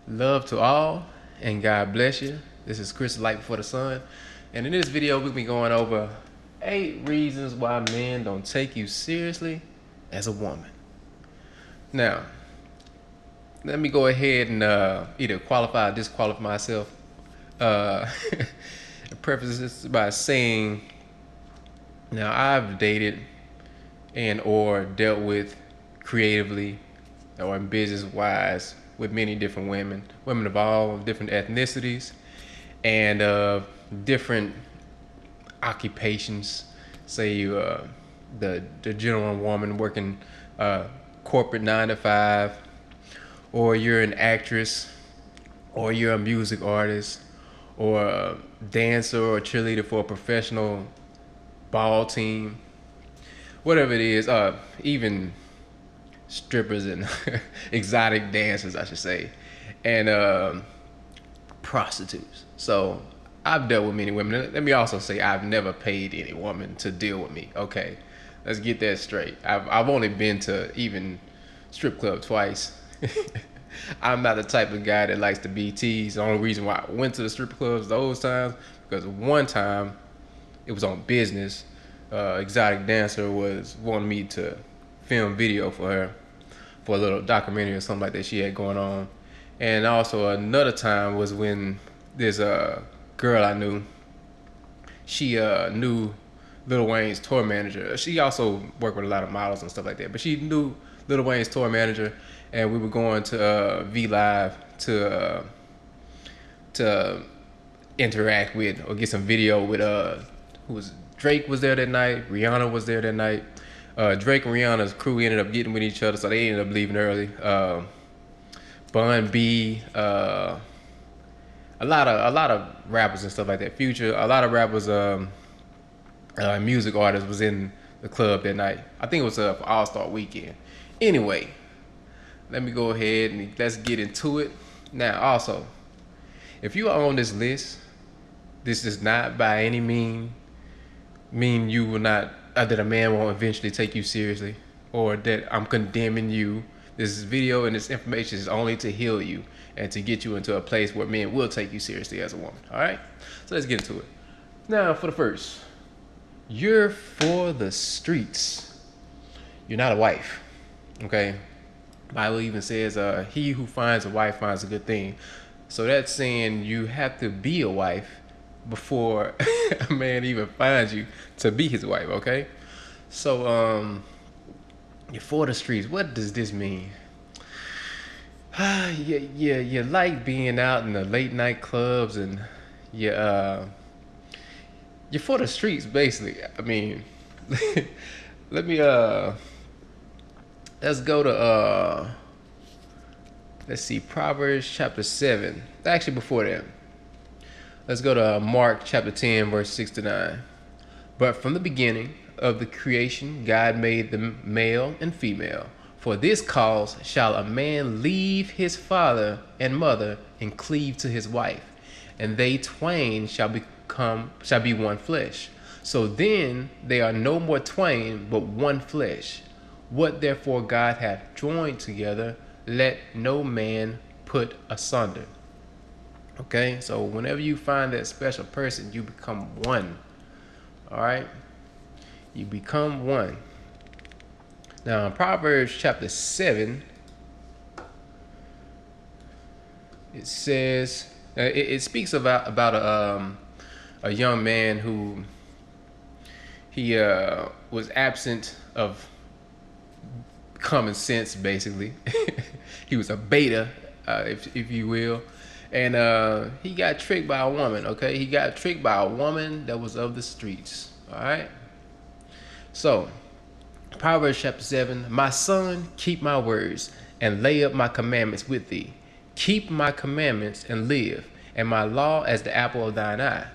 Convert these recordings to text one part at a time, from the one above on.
Love to all, and God bless you. This is Chris, the Light Before the Sun. And in this video, we'll be going over 8 reasons why men don't take you seriously as a woman. Now, let me go ahead and either qualify or disqualify myself. Preface this by saying, now I've dated and or dealt with creatively or in business-wise with many different women of all different ethnicities and different occupations. Say you the general woman working corporate 9 to 5, or you're an actress, or you're a music artist, or a dancer or a cheerleader for a professional ball team, whatever it is, even strippers and exotic dancers, I should say, and prostitutes. So I've dealt with many women. Let me also say I've never paid any woman to deal with me. Okay, let's get that straight. I've only been to even strip club twice. I'm not the type of guy that likes to be teased. The only reason why I went to the strip clubs those times, because one time it was on business. Exotic dancer was wanting me to film video for her for a little documentary or something like that she had going on. And also another time was when this girl I knew, she knew Lil Wayne's tour manager. She also worked with a lot of models and stuff like that, but she knew Lil Wayne's tour manager, and we were going to V Live to interact with or get some video with Drake was there that night, Rihanna was there that night. Drake and Rihanna's crew ended up getting with each other, so they ended up leaving early. Bun B, a lot of rappers and stuff like that. Future, a lot of rappers, music artists was in the club that night. I think it was for All-Star Weekend. Anyway, let me go ahead and let's get into it. Now, also, if you are on this list, this does not by any mean you will not, that a man won't eventually take you seriously, or that I'm condemning you. This video and this information is only to heal you and to get you into a place where men will take you seriously as a woman. All right, so let's get into it. Now, for the first, you're for the streets. You're not a wife. Okay, Bible even says, he who finds a wife finds a good thing. So that's saying you have to be a wife before a man even finds you to be his wife. Okay, so you're for the streets. What does this mean? You like being out in the late night clubs, and you're for the streets basically. I mean, let me let's go to let's see, Proverbs chapter 7. Actually, before that, let's go to Mark chapter 10, verse 6 to 9. But from the beginning of the creation, God made them male and female. For this cause shall a man leave his father and mother and cleave to his wife, and they twain shall be one flesh. So then they are no more twain, but one flesh. What therefore God hath joined together, let no man put asunder. Okay, so whenever you find that special person, you become one. All right, you become one. Now, in Proverbs chapter 7, it says it speaks about a young man who he was absent of common sense, basically. He was a beta, if you will. And he got tricked by a woman, okay? He got tricked by a woman that was of the streets, all right? So, Proverbs chapter 7, my son, keep my words and lay up my commandments with thee. Keep my commandments and live, and my law as the apple of thine eye.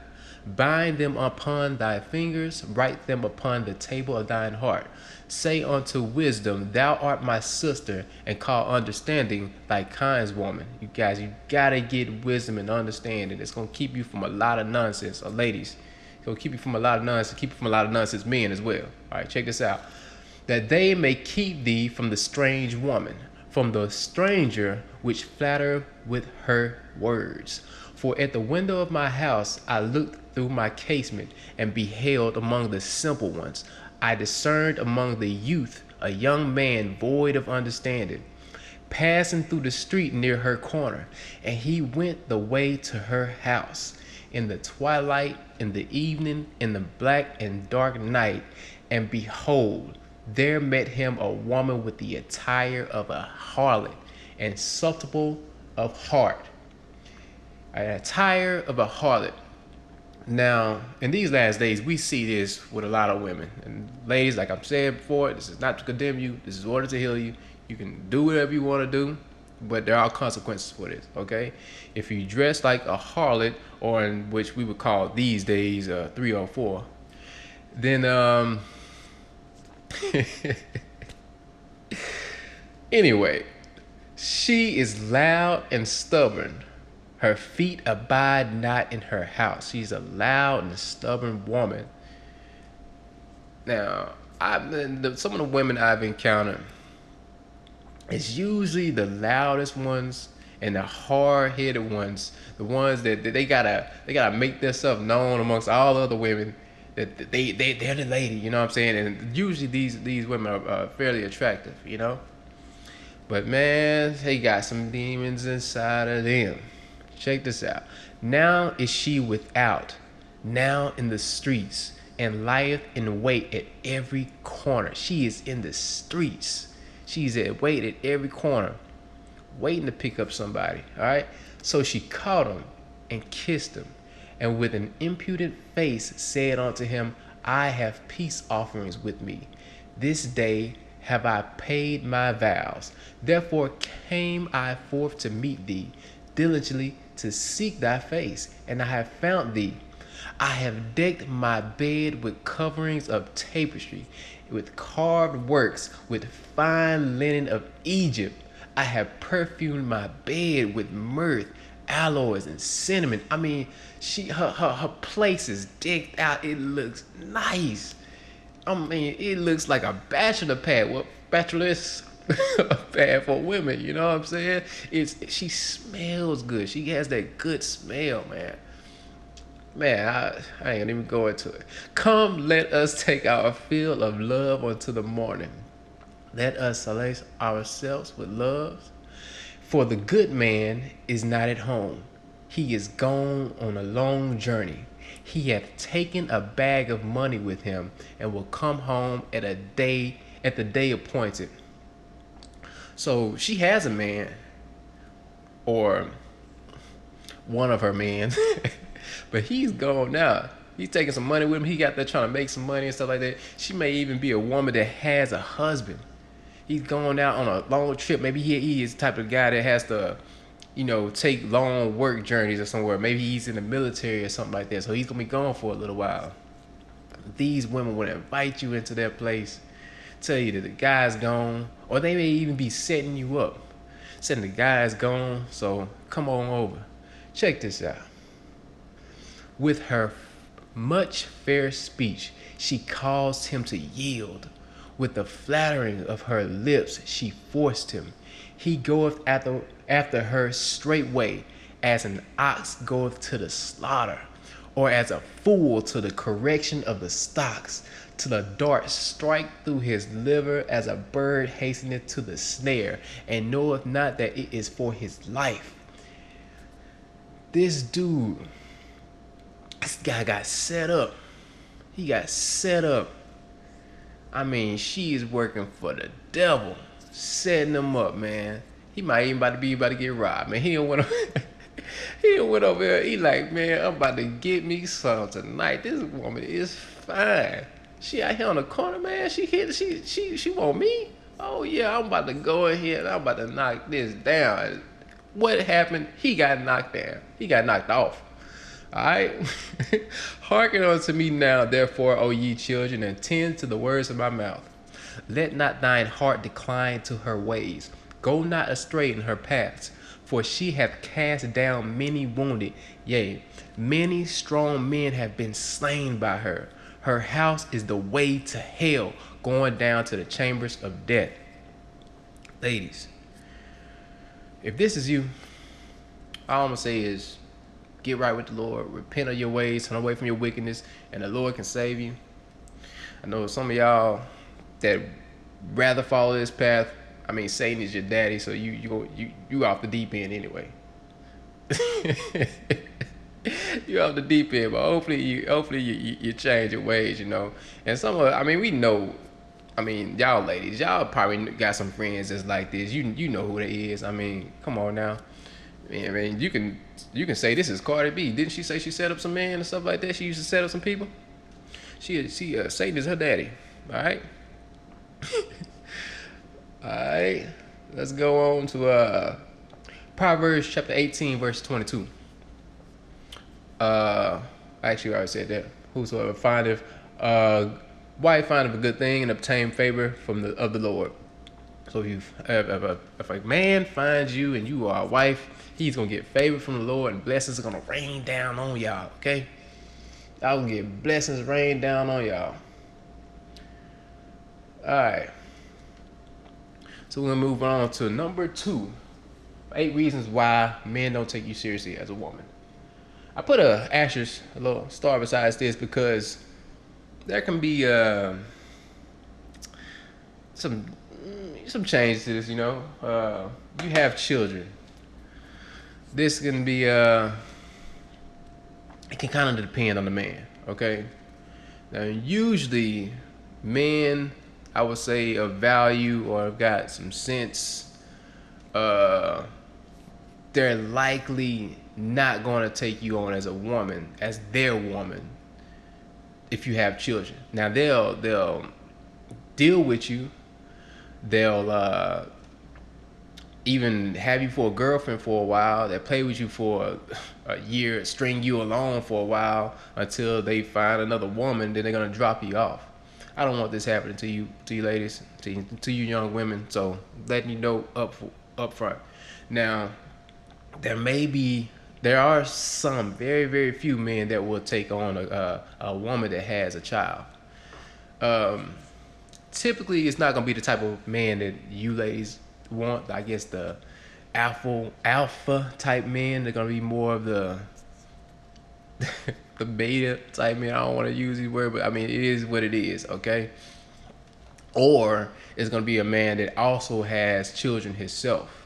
Bind them upon thy fingers, write them upon the table of thine heart. Say unto wisdom, thou art my sister, and call understanding thy kinswoman. You guys, you gotta get wisdom and understanding. It's gonna keep you from a lot of nonsense, or ladies. It's gonna keep you from a lot of nonsense, keep you from a lot of nonsense men as well. All right, check this out. That they may keep thee from the strange woman, from the stranger which flatter with her words. For at the window of my house I looked through my casement, and beheld among the simple ones, I discerned among the youth a young man void of understanding, passing through the street near her corner, and he went the way to her house in the twilight, in the evening, in the black and dark night, and behold, there met him a woman with the attire of a harlot, and susceptible of heart. An attire of a harlot. Now, in these last days, we see this with a lot of women. And ladies, like I've said before, this is not to condemn you. This is order to heal you. You can do whatever you want to do, but there are consequences for this, okay? If you dress like a harlot, or in which we would call these days 304, then anyway, she is loud and stubborn. Her feet abide not in her house. She's a loud and stubborn woman. Now, some of the women I've encountered, it's usually the loudest ones and the hard-headed ones, the ones that they gotta make themselves known amongst all other women that they're the lady, you know what I'm saying? And usually these women are fairly attractive, you know. But man, they got some demons inside of them. Check this out. Now is she without, now in the streets, and lieth in wait at every corner. She is in the streets. She's at wait at every corner, waiting to pick up somebody. All right. So she caught him and kissed him, and with an impudent face said unto him, I have peace offerings with me. This day have I paid my vows. Therefore came I forth to meet thee, diligently to seek thy face, and I have found thee. I have decked my bed with coverings of tapestry, with carved works, with fine linen of Egypt. I have perfumed my bed with myrrh, aloes, and cinnamon. I mean, her place is decked out. It looks nice. I mean, it looks like a bachelor pad. Well, bachelor's pad for women. You know what I'm saying? She smells good. She has that good smell, man. Man, I ain't gonna even go into it. Come, let us take our fill of love unto the morning. Let us solace ourselves with love. For the good man is not at home. He is gone on a long journey. He hath taken a bag of money with him, and will come home at the day appointed. So she has a man, or one of her men, but he's gone now. He's taking some money with him. He got there trying to make some money and stuff like that. She may even be a woman that has a husband. He's going out on a long trip. Maybe he is the type of guy that has to, take long work journeys or somewhere. Maybe he's in the military or something like that. So he's going to be gone for a little while. These women would invite you into their place, tell you that the guy's gone, or they may even be setting you up, saying the guy's gone, so come on over. Check this out. With her much fair speech, she caused him to yield. With the flattering of her lips, she forced him. He goeth after her straightway, as an ox goeth to the slaughter, or as a fool to the correction of the stocks, till a dart strike through his liver, as a bird hasteneth to the snare, and knoweth not that it is for his life. This guy got set up. He got set up. I mean, she is working for the devil, setting him up, man. He might even about to get robbed, man. He went over there. He like, man, I'm about to get me some tonight. This woman is fine. She out here on the corner, man. She want me. Oh yeah, I'm about to go in here and I'm about to knock this down. What happened? He got knocked down. He got knocked off. Alright? Hearken unto me now, therefore, O ye children, and tend to the words of my mouth. Let not thine heart decline to her ways. Go not astray in her paths. For she hath cast down many wounded. Yea, many strong men have been slain by her. Her house is the way to hell, going down to the chambers of death. Ladies, if this is you, all I'm gonna say is get right with the Lord, repent of your ways, turn away from your wickedness, and the Lord can save you. I know some of y'all that rather follow this path. I mean, Satan is your daddy, so you off the deep end anyway. You off the deep end, but hopefully you change your ways, you know. And some of, I mean, we know. I mean, y'all ladies, y'all probably got some friends that's like this. You know who they is. I mean, come on now. I mean, you can say this is Cardi B. Didn't she say she set up some men and stuff like that? She used to set up some people. Satan is her daddy. All right. All right. Let's go on to Proverbs chapter 18, verse 22. Actually, I already said that. Whosoever findeth wife findeth a good thing and obtain favor of the Lord. So if a man finds you and you are a wife, he's gonna get favor from the Lord and blessings are gonna rain down on y'all. Okay, y'all gonna get blessings rain down on y'all. All right. So we're gonna move on to number 2. 8 reasons why men don't take you seriously as a woman. I put a asterisk, a little star besides this, because there can be some changes to this, you know. You have children. This can be it can kind of depend on the man, okay? Now usually men, I would say, of value or have got some sense, they're likely not going to take you on as a woman, as their woman, if you have children. Now they'll deal with you. They'll even have you for a girlfriend for a while. They'll play with you for a year, string you along for a while until they find another woman. Then they're gonna drop you off. I don't want this happening to you ladies, to you young women. So letting you know up front. Now, there are some very, very few men that will take on a woman that has a child. Typically, it's not gonna be the type of man that you ladies want. I guess the alpha type men. They're gonna be more of the the beta type men. I don't want to use these words, but I mean, it is what it is, okay? Or it's gonna be a man that also has children himself.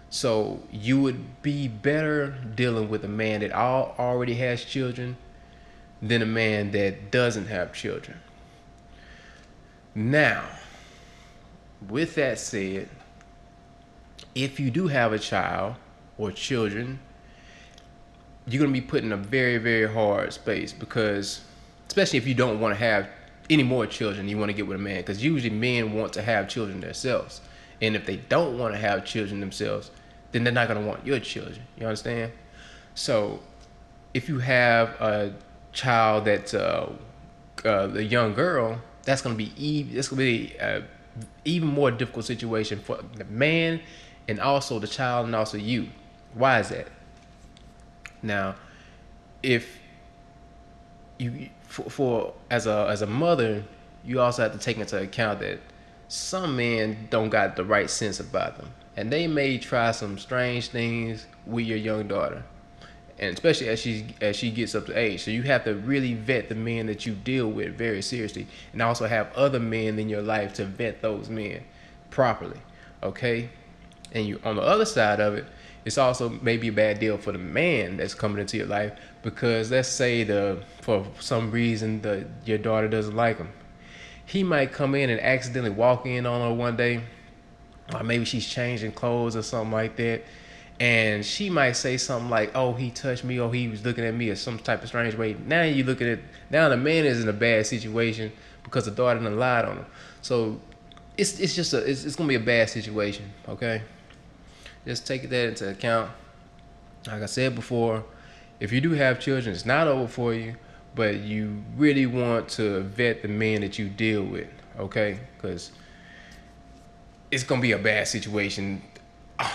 So you would be better dealing with a man that already has children than a man that doesn't have children. Now, with that said, if you do have a child or children, you're going to be put in a very, very hard space, because especially if you don't want to have any more children, you want to get with a man, because usually men want to have children themselves. And if they don't want to have children themselves, then they're not going to want your children. You understand? So if you have a child that's a young girl, that's going to be an even more difficult situation for the man and also the child and also you. Why is that? Now, if you as a mother, you also have to take into account that some men don't got the right sense about them, and they may try some strange things with your young daughter, and especially as she gets up to age. So you have to really vet the men that you deal with very seriously, and also have other men in your life to vet those men properly, okay? And you, on the other side of it, it's also maybe a bad deal for the man that's coming into your life, because let's say for some reason your daughter doesn't like him. He might come in and accidentally walk in on her one day, or maybe she's changing clothes or something like that, and she might say something like, "Oh, he touched me," or "He was looking at me in some type of strange way." Now you look at it. Now the man is in a bad situation because the daughter done lied on him. So it's gonna be a bad situation. Okay, just take that into account. Like I said before, if you do have children, it's not over for you, but you really want to vet the men that you deal with, okay? Because it's gonna be a bad situation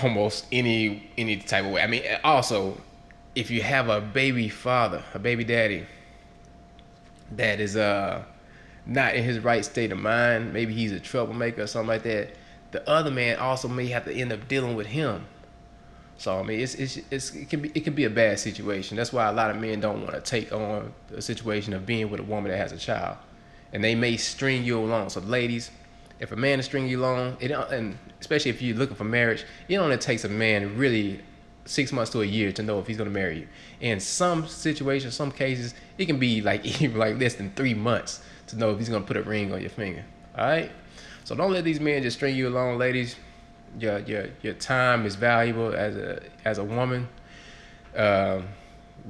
almost any type of way. I mean, also, if you have a baby father, a baby daddy that is not in his right state of mind, maybe he's a troublemaker or something like that, the other man also may have to end up dealing with him So I mean, it can be a bad situation. That's why a lot of men don't want to take on a situation of being with a woman that has a child, and they may string you along. So ladies, if a man is stringing you along, and especially if you're looking for marriage, it only takes a man really 6 months to a year to know if he's gonna marry you. In some situations, some cases, it can be like even like less than 3 months to know if he's gonna put a ring on your finger. All right. So don't let these men just string you along, ladies. Your time is valuable as a woman. Don't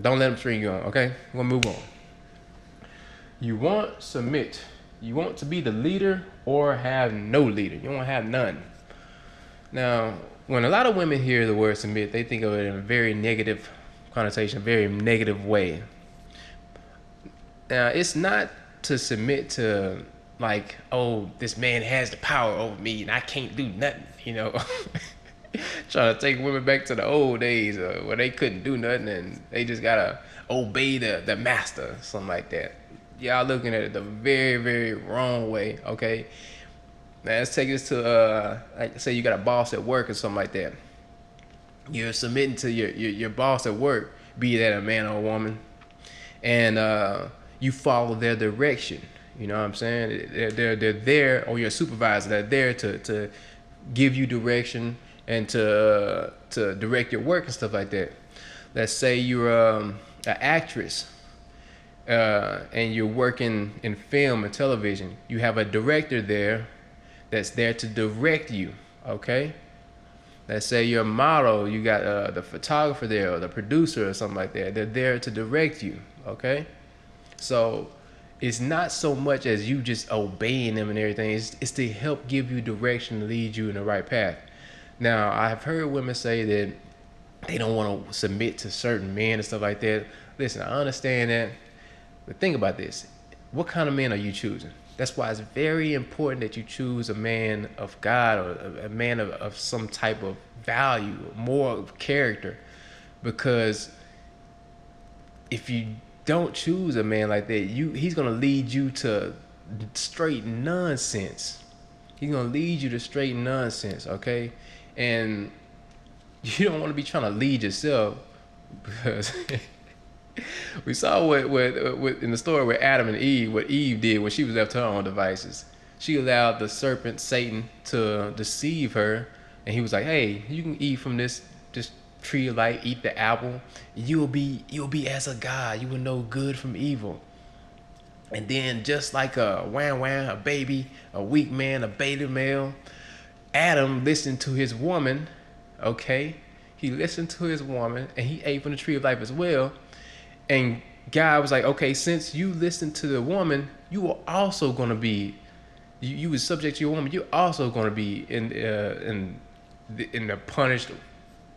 let them string you on. Okay, we're gonna move on. You want submit. You want to be the leader or have no leader. You don't have none. Now, when a lot of women hear the word submit, they think of it in a very negative connotation, a very negative way. Now, it's not to submit to like, oh, this man has the power over me and I can't do nothing, you know. Trying to take women back to the old days where they couldn't do nothing and they just gotta obey the master, something like that. Y'all looking at it the very, very wrong way, okay? Now let's take this to like say you got a boss at work or something like that. You're submitting to your boss at work, be that a man or a woman, and you follow their direction. You know what I'm saying? They're there, or your supervisor, they're there to give you direction and to direct your work and stuff like that. Let's say you're an actress and you're working in film and television. You have a director there that's there to direct you, okay? Let's say you're a model, you got the photographer there or the producer or something like that. They're there to direct you, okay? So it's not so much as you just obeying them and everything. It's to help give you direction, lead you in the right path. Now, I've heard women say that they don't want to submit to certain men and stuff like that. Listen, I understand that, but think about this. What kind of men are you choosing? That's why it's very important that you choose a man of God or a man of some type of value, more of character. Because if you don't choose a man like that, he's going to lead you to straight nonsense. He's going to lead you to straight nonsense, okay? And you don't want to be trying to lead yourself, because we saw what in the story with Adam and Eve, what Eve did when she was left to her own devices. She allowed the serpent, Satan, to deceive her, and he was like, hey, you can eat from this tree of life, eat the apple, you'll be as a god, you will know good from evil. And then just like a a baby, a weak man, a beta male, Adam listened to his woman, okay? He listened to his woman and he ate from the tree of life as well. And God was like, okay, since you listened to the woman, you are also going to be, you was subject to your woman, you're also going to be in the punished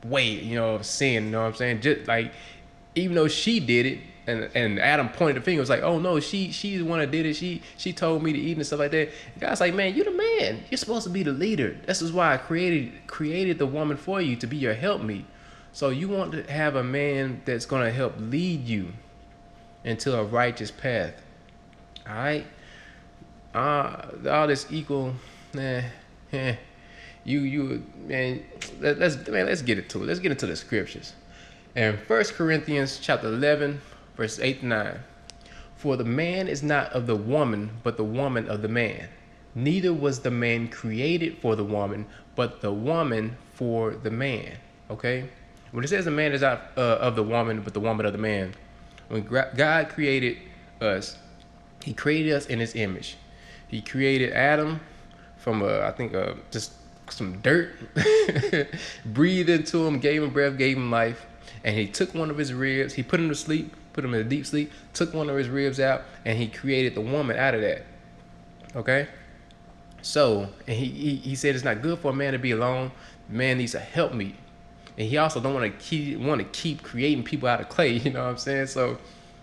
way, you know, of sin, you know what I'm saying? Just like, even though she did it, and Adam pointed the finger, was like, oh no, she's the one that did it, she told me to eat and stuff like that. And God's like, man, you're the man, you're supposed to be the leader. This is why I created the woman for you, to be your helpmeet. So you want to have a man that's going to help lead you into a righteous path. All right? All this equal, you man, let's get into it. Let's get into the scriptures. In 1 Corinthians chapter 11, verses 8 to 9. For the man is not of the woman, but the woman of the man. Neither was the man created for the woman, but the woman for the man. Okay? When it says the man is not of the woman, but the woman of the man, when God created us, he created us in his image. He created Adam from, just some dirt, breathed into him, gave him breath, gave him life. And he took one of his ribs, he put him to sleep, put him in a deep sleep, took one of his ribs out, and he created the woman out of that. Okay? So, and he said it's not good for a man to be alone. The man needs a helpmeet. And he also don't want to keep creating people out of clay, you know what I'm saying? So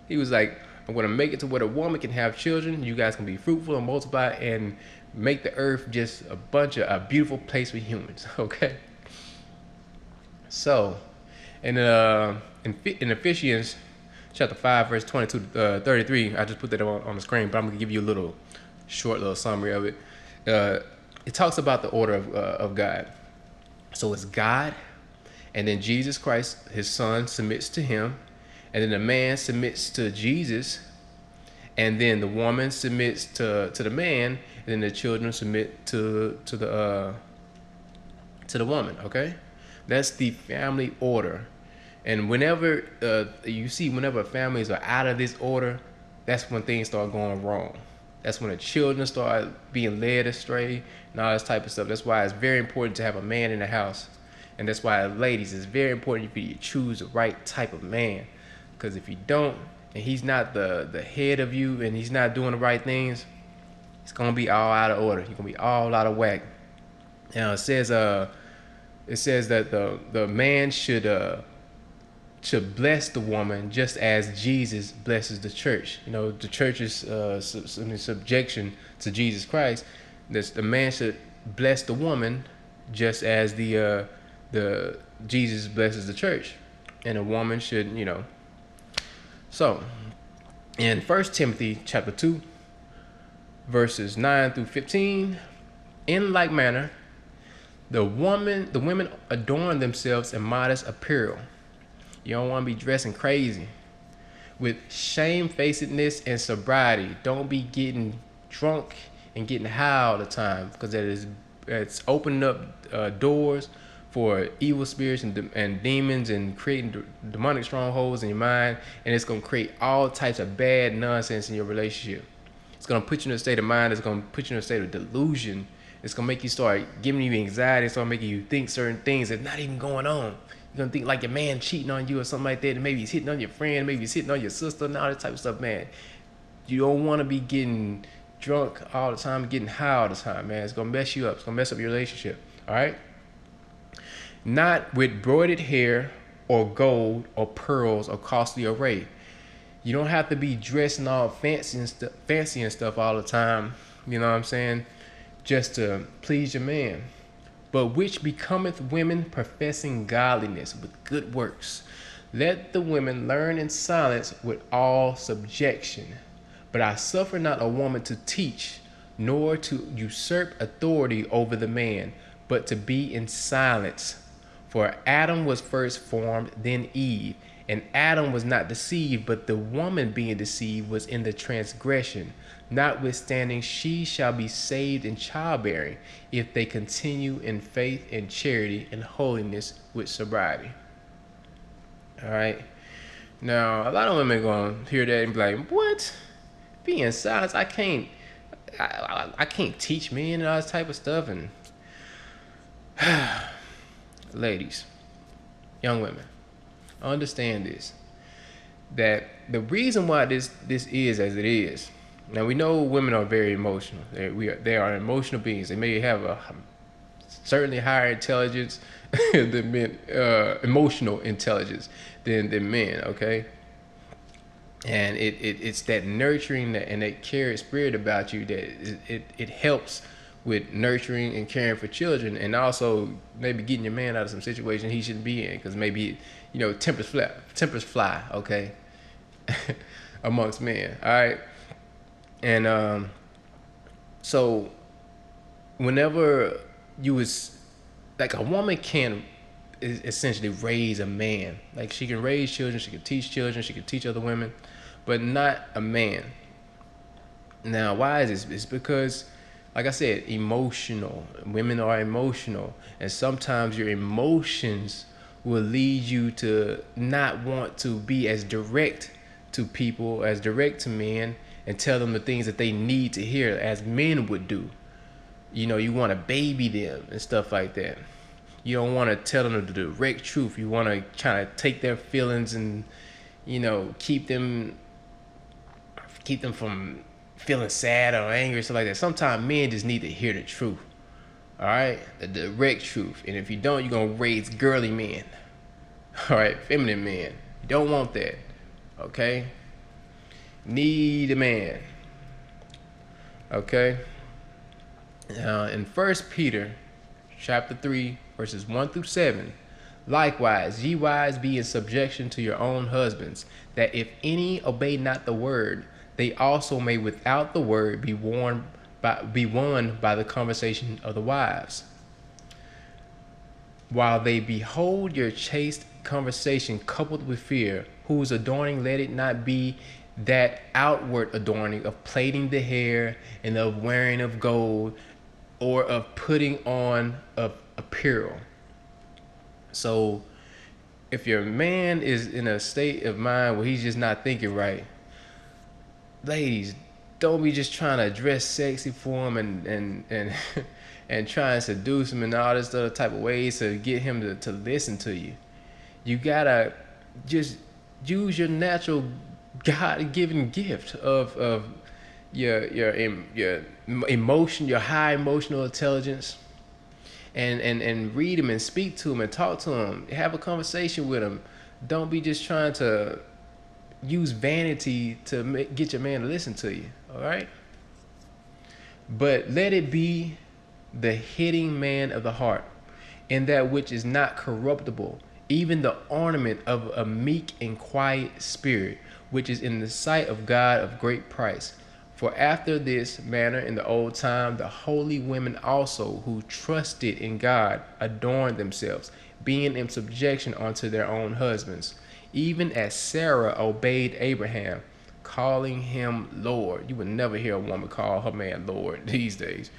he was like, I'm going to make it to where a woman can have children. You guys can be fruitful and multiply and make the earth just a beautiful place for humans, okay? So, in Ephesians chapter 5, verse 22 to 33, I just put that on the screen, but I'm going to give you a short little summary of it. It talks about the order of God. So it's God, And then Jesus Christ, his son, submits to him. And then the man submits to Jesus. And then the woman submits to the man. And then the children submit to the woman. Okay, that's the family order. And whenever whenever families are out of this order, that's when things start going wrong. That's when the children start being led astray and all this type of stuff. That's why it's very important to have a man in the house. And that's why, ladies, it's very important for you to choose the right type of man. Because if you don't, and he's not the head of you, and he's not doing the right things, it's going to be all out of order. You're going to be all out of whack. Now, it says that the man should bless the woman just as Jesus blesses the church. You know, the church is in subjection to Jesus Christ. The man should bless the woman just as the Jesus blesses the church, and a woman should, you know. So, in 1 Timothy chapter 2, verses 9 through 15, in like manner, the women adorn themselves in modest apparel. You don't want to be dressing crazy. With shamefacedness and sobriety. Don't be getting drunk and getting high all the time, because it's opening up doors for evil spirits and demons, and creating demonic strongholds in your mind, and it's going to create all types of bad nonsense in your relationship. It's going to put you in a state of mind. It's going to put you in a state of delusion. It's going to make you start giving you anxiety. It's going to make you think certain things that's not even going on. You're going to think like your man cheating on you or something like that, and maybe he's hitting on your friend, maybe he's hitting on your sister, and all that type of stuff, man. You don't want to be getting drunk all the time, getting high all the time, man. It's going to mess you up. It's going to mess up your relationship, all right? Not with broided hair or gold or pearls or costly array. You don't have to be dressing all fancy and stuff all the time, you know what I'm saying, just to please your man. But which becometh women professing godliness with good works. Let the women learn in silence with all subjection. But I suffer not a woman to teach, nor to usurp authority over the man, but to be in silence. For Adam was first formed, then Eve. And Adam was not deceived, but the woman being deceived was in the transgression. Notwithstanding, she shall be saved in childbearing, if they continue in faith and charity and holiness with sobriety. All right. Now, a lot of women going to hear that and be like, what? Be in silence? I can't teach men and all this type of stuff. And ladies, young women, understand this, that the reason why this is as it is. Now, we know women are very emotional. They are emotional beings. They may have a certainly higher intelligence than men, emotional intelligence than men. Okay, and it's that nurturing and that caring spirit about you that it helps with nurturing and caring for children, and also maybe getting your man out of some situation he shouldn't be in, because maybe, you know, tempers fly, okay, amongst men, all right? And so whenever you was, like, a woman can essentially raise a man. Like, she can raise children, she can teach children, she can teach other women, but not a man. Now, why is this? It's because, like I said, emotional. Women are emotional. And sometimes your emotions will lead you to not want to be as direct to people, as direct to men, and tell them the things that they need to hear as men would do. You know, you want to baby them and stuff like that. You don't want to tell them the direct truth. You want to kind of take their feelings and, you know, keep them from feeling sad or angry or stuff like that. Sometimes men just need to hear the truth. All right? The direct truth. And if you don't, you're going to raise girly men. All right? Feminine men. You don't want that. Okay? Need a man. Okay? Now, in 1 Peter chapter 3, verses 1 through 7, likewise, ye wives, be in subjection to your own husbands, that if any obey not the word, they also may without the word be won by the conversation of the wives. while they behold your chaste conversation coupled with fear, whose adorning let it not be that outward adorning of plaiting the hair and of wearing of gold or of putting on of apparel. So if your man is in a state of mind where he's just not thinking right, ladies, don't be just trying to dress sexy for him and and try and seduce him in all this other type of ways to get him to listen to you. You gotta just use your natural God-given gift of your emotion, your high emotional intelligence, and read him and speak to him and talk to him. Have a conversation with him. Don't be just trying to use vanity to get your man to listen to you. All right. But let it be the hitting man of the heart, in that which is not corruptible, even the ornament of a meek and quiet spirit, which is in the sight of God of great price. For after this manner in the old time, the holy women also who trusted in God adorned themselves, being in subjection unto their own husbands, even as Sarah obeyed Abraham, calling him Lord. You would never hear a woman call her man Lord these days.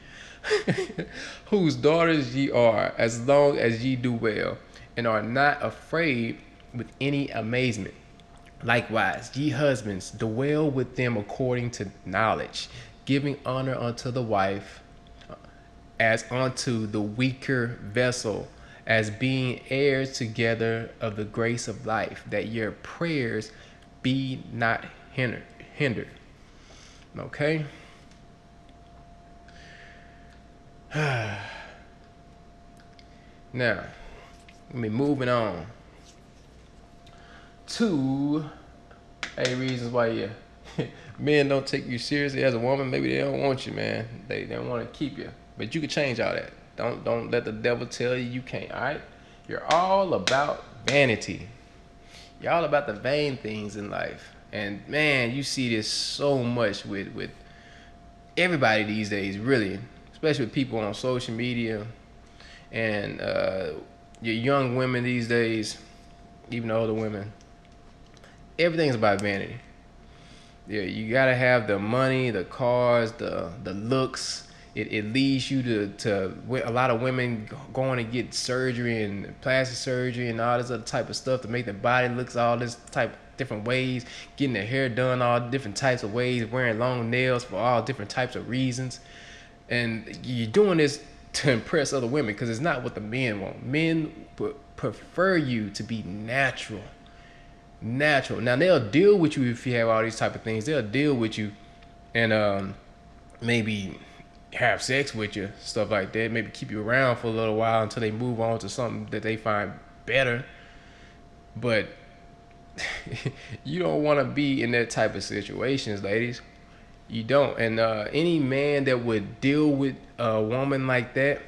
Whose daughters ye are, as long as ye do well, and are not afraid with any amazement. Likewise, ye husbands, dwell with them according to knowledge, giving honor unto the wife as unto the weaker vessel, as being heirs together of the grace of life, that your prayers be not hindered. Okay? Now, let me moving on to reasons why men don't take you seriously as a woman. Maybe they don't want you, man. They don't want to keep you. But you can change all that. Don't let the devil tell you can't. All right? You're all about vanity. You're all about the vain things in life. And man, you see this so much with everybody these days, really, especially with people on social media and your young women these days, even older women. Everything's about vanity. Yeah, you gotta have the money, the cars, the looks. It leads you to a lot of women going to get surgery and plastic surgery and all this other type of stuff to make their body looks all this type different ways, getting their hair done all different types of ways, wearing long nails for all different types of reasons. And you're doing this to impress other women because it's not what the men want. Men prefer you to be natural. Now they'll deal with you if you have all these type of things. They'll deal with you and maybe have sex with you, stuff like that. Maybe keep you around for a little while until they move on to something that they find better. But you don't want to be in that type of situations, ladies. You don't. And any man that would deal with a woman like that,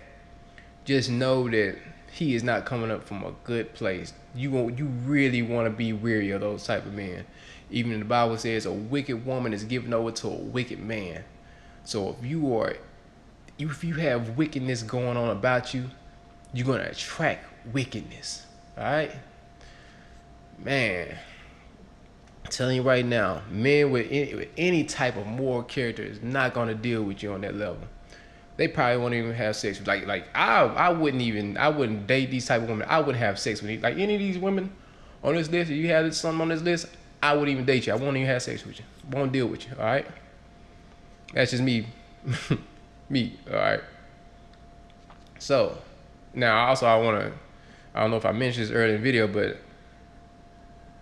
just know that he is not coming up from a good place. You really want to be weary of those type of men. Even the Bible says a wicked woman is given over to a wicked man. So if you have wickedness going on about you, you're going to attract wickedness. All right? Man, I'm telling you right now, men with any type of moral character is not going to deal with you on that level. They probably won't even have sex with I wouldn't date these type of women. I wouldn't have sex with you. Like any of these women on this list, if you had something on this list, I wouldn't even date you. I won't even have sex with you. Won't deal with you. All right? That's just me. Me. All right? So, now also I don't know if I mentioned this earlier in the video, but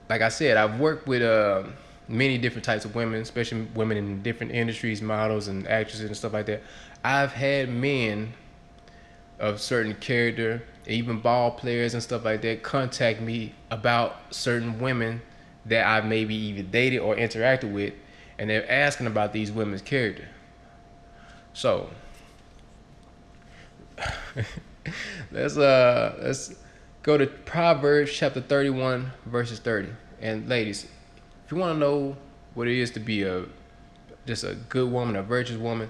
like I said, I've worked with many different types of women, especially women in different industries, models and actresses and stuff like that. I've had men of certain character, even ball players and stuff like that, contact me about certain women that I've maybe either dated or interacted with, and they're asking about these women's character. So let's go to Proverbs chapter 31 verses 30. And ladies, if you want to know what it is to be just a good woman, a virtuous woman,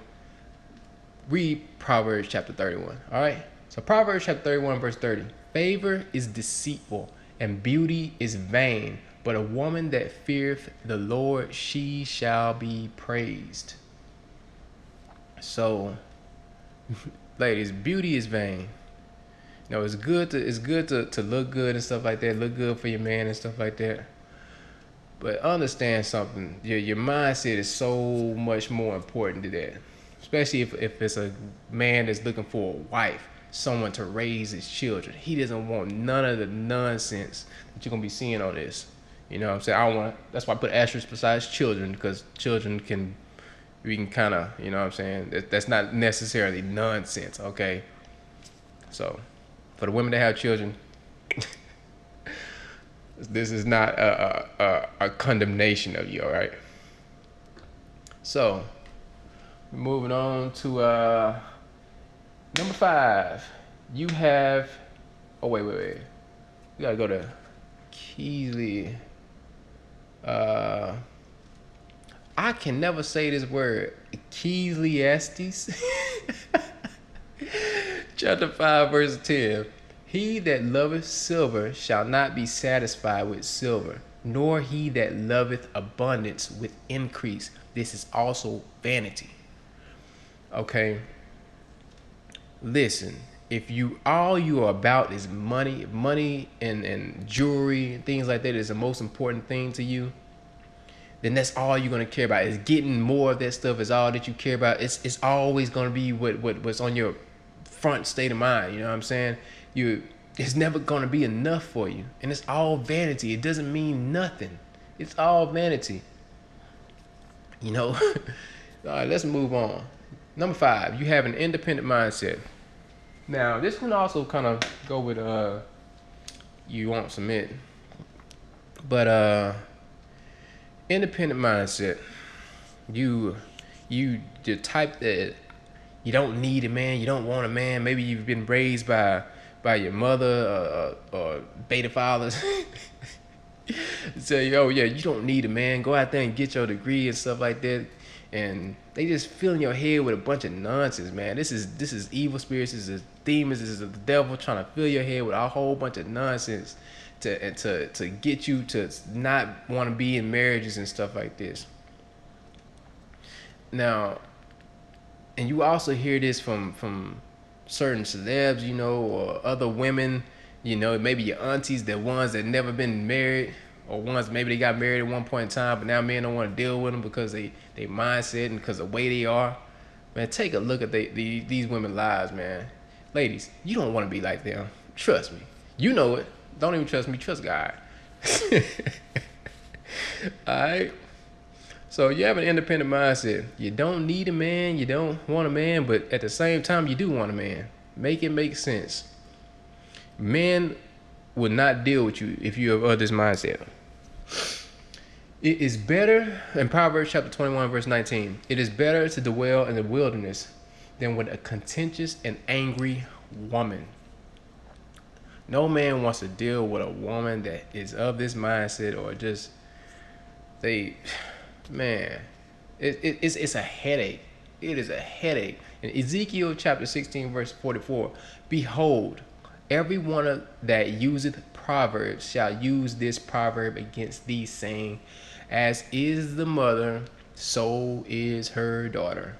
read Proverbs chapter 31. All right? So Proverbs chapter 31 verse 30. favor is deceitful, and beauty is vain. But a woman that feareth the Lord, she shall be praised. So, ladies, beauty is vain. You know, it's good to look good and stuff like that, look good for your man and stuff like that. But understand something, your mindset is so much more important to that. Especially if it's a man that's looking for a wife, someone to raise his children. He doesn't want none of the nonsense that you're gonna be seeing on this. You know what I'm saying? I don't want. That's why I put asterisk besides children, because children we can kind of, you know what I'm saying? That's not necessarily nonsense, okay? So, for the women that have children, this is not a condemnation of you, all right? So, moving on to number 5. You have. Oh wait. We gotta go to Keely. I can never say this word. Ecclesiastes. Chapter 5, verse 10. He that loveth silver shall not be satisfied with silver, nor he that loveth abundance with increase. This is also vanity. Okay. Listen, if all you are about is money and jewelry and things like that is the most important thing to you, then that's all you're gonna care about. Is getting more of that stuff is all that you care about. It's always gonna be what's on your front state of mind. You know what I'm saying? It's never gonna be enough for you, and it's all vanity. It doesn't mean nothing. It's all vanity. You know. All right, let's move on. Number 5, you have an independent mindset. Now, this can also kind of go with you won't submit, but independent mindset. You the type that you don't need a man, you don't want a man. Maybe you've been raised by your mother or beta fathers. Say, oh yeah, you don't need a man. Go out there and get your degree and stuff like that. And they just fill in your head with a bunch of nonsense, man. This is evil spirits, this is demons, this is the devil trying to fill your head with a whole bunch of nonsense to get you to not want to be in marriages and stuff like this. Now, and you also hear this from certain celebs, you know, or other women, you know, maybe your aunties, the ones that never been married, or ones maybe they got married at one point in time, but now men don't want to deal with them because they mindset and because of the way they are. Man, take a look at these women's lives, man. Ladies, you don't want to be like them. Trust me. You know it. Don't even trust me. Trust God. All right. So you have an independent mindset. You don't need a man. You don't want a man, but at the same time, you do want a man. Make it make sense. Men will not deal with you if you have this mindset. It is better, in Proverbs chapter 21, verse 19, it is better to dwell in the wilderness than with a contentious and angry woman. No man wants to deal with a woman that is of this mindset, or just, it's a headache. It is a headache. In Ezekiel chapter 16, verse 44, behold, every one that useth proverbs shall use this proverb against thee, saying, as is the mother, so is her daughter.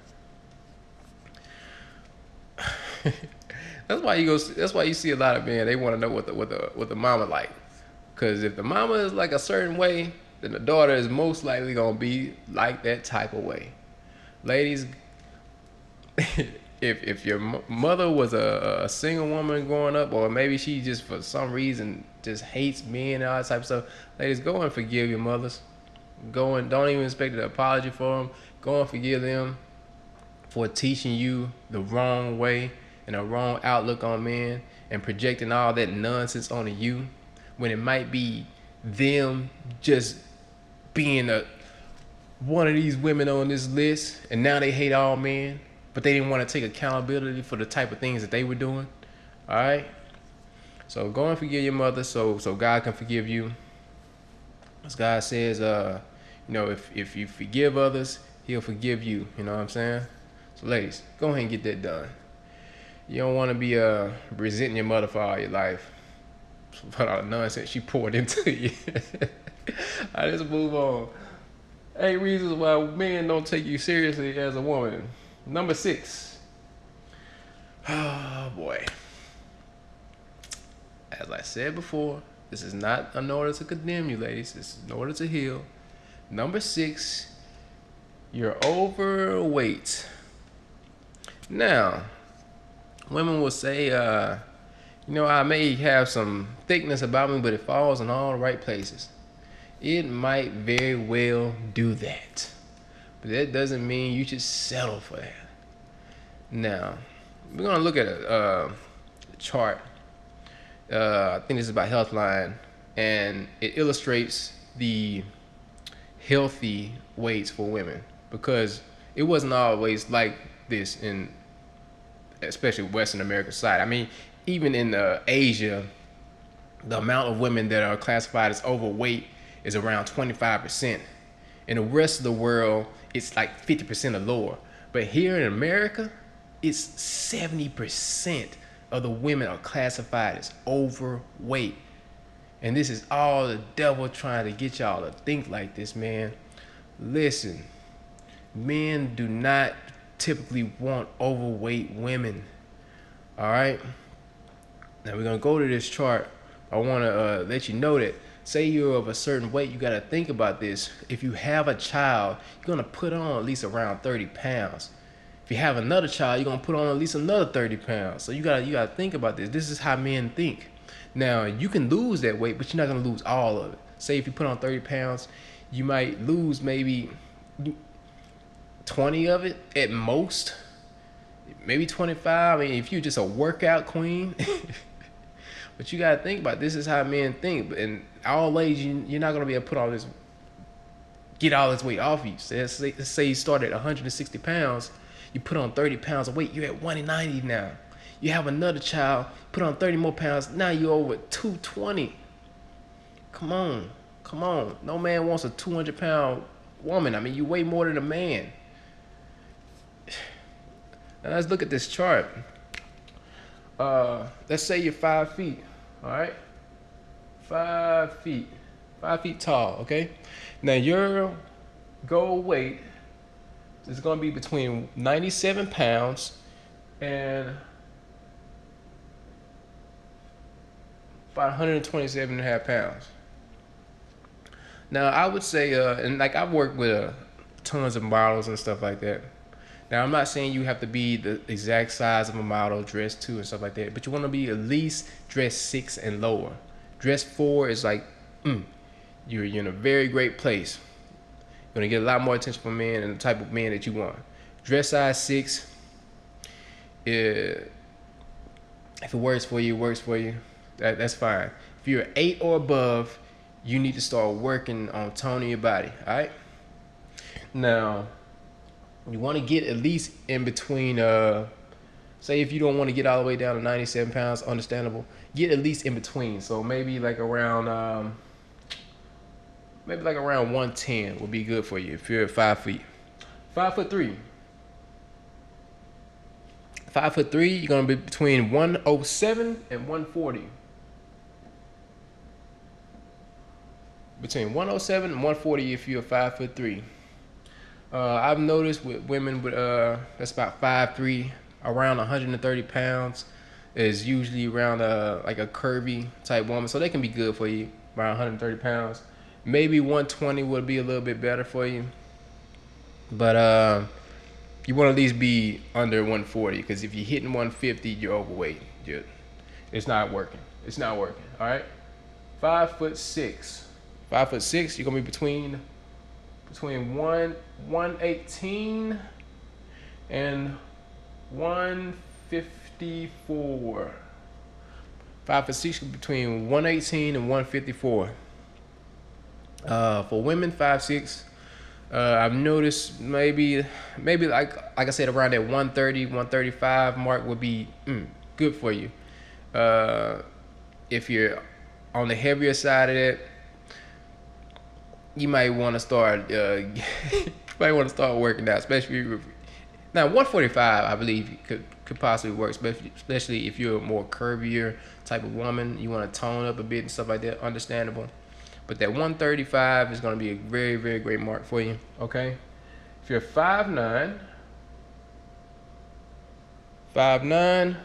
That's why you see a lot of men. They want to know what the mama like, because if the mama is like a certain way, then the daughter is most likely gonna be like that type of way. Ladies, if your mother was a single woman growing up, or maybe she just for some reason just hates men and all that type of stuff, ladies, go and forgive your mothers. Go and don't even expect an apology for them. Go and forgive them for teaching you the wrong way and a wrong outlook on men and projecting all that nonsense onto you, when it might be them just being one of these women on this list, and now they hate all men, but they didn't want to take accountability for the type of things that they were doing. All right. So go and forgive your mother, so God can forgive you. As God says, if you forgive others, He'll forgive you. You know what I'm saying? So ladies, go ahead and get that done. You don't want to be resenting your mother for all your life. What all the nonsense she poured into you. Alright, let's move on. 8 reasons why men don't take you seriously as a woman. Number 6. Oh boy. As I said before, this is not in order to condemn you, ladies. This is in order to heal. Number 6, you're overweight. Now, women will say, I may have some thickness about me, but it falls in all the right places. It might very well do that. But that doesn't mean you should settle for that. Now, we're going to look at a chart. I think this is by Healthline, and it illustrates the healthy weights for women, because it wasn't always like this in especially Western America side. I mean, even in Asia, the amount of women that are classified as overweight is around 25%. In the rest of the world, it's like 50% or lower. But here in America, it's 70% of the women are classified as overweight. And this is all the devil trying to get y'all to think like this, man. Listen, men do not typically want overweight women. All right? Now we're going to go to this chart. I want to let you know that, say you're of a certain weight, you got to think about this. If you have a child, you're going to put on at least around 30 pounds. If you have another child, you're going to put on at least another 30 pounds. So you got to think about this. This is how men think. Now, you can lose that weight, but you're not going to lose all of it. Say if you put on 30 pounds, you might lose maybe 20 of it at most. Maybe 25. I mean, if you're just a workout queen. But you got to think about this is how men think. And all ladies, you're not going to be able to put all this, get all this weight off you. So let's say you start at 160 pounds. You put on 30 pounds of weight, you're at 190 now. You have another child, put on 30 more pounds, now you're over 220. Come on. No man wants a 200-pound woman. I mean, you weigh more than a man. Now let's look at this chart. Let's say you're 5 feet, all right? 5 feet. 5 feet tall, okay? Now your goal weight is going to be between 97 pounds and about 127.5 pounds. Now I would say, and like I've worked with tons of models and stuff like that. Now I'm not saying you have to be the exact size of a model, dress 2 and stuff like that, but you want to be at least dress 6 and lower. Dress 4 is like, you're in a very great place. You're gonna get a lot more attention from men and the type of men that you want. Dress size 6, if it works for you, that's fine. If you're 8 or above, you need to start working on toning your body, all right? Now, you want to get at least in between, say if you don't want to get all the way down to 97 pounds, understandable, get at least in between. So maybe like around 110 would be good for you if you're 5 feet. 5'3". 5'3", you're gonna be between 107 and 140. Between 107 and 140 if you're 5'3". I've noticed with women with that's about 5'3", around 130 pounds is usually around like a curvy type woman, so they can be good for you around 130 pounds. Maybe 120 would be a little bit better for you, but you want to at least be under 140, because if you're hitting 150, you're overweight. It's not working. All right. 5'6". 5'6", you're gonna be between 118 and 154. 5'6", between 118 and 154. For women, 5'6", I've noticed maybe like I said, around that 130, 135 mark would be good for you. If you're on the heavier side of that, you might want to start working out, especially now 145. I believe could possibly work, especially if you're a more curvier type of woman. You want to tone up a bit and stuff like that. Understandable. But that 135 is going to be a very, very great mark for you. Okay. If you're 5'9",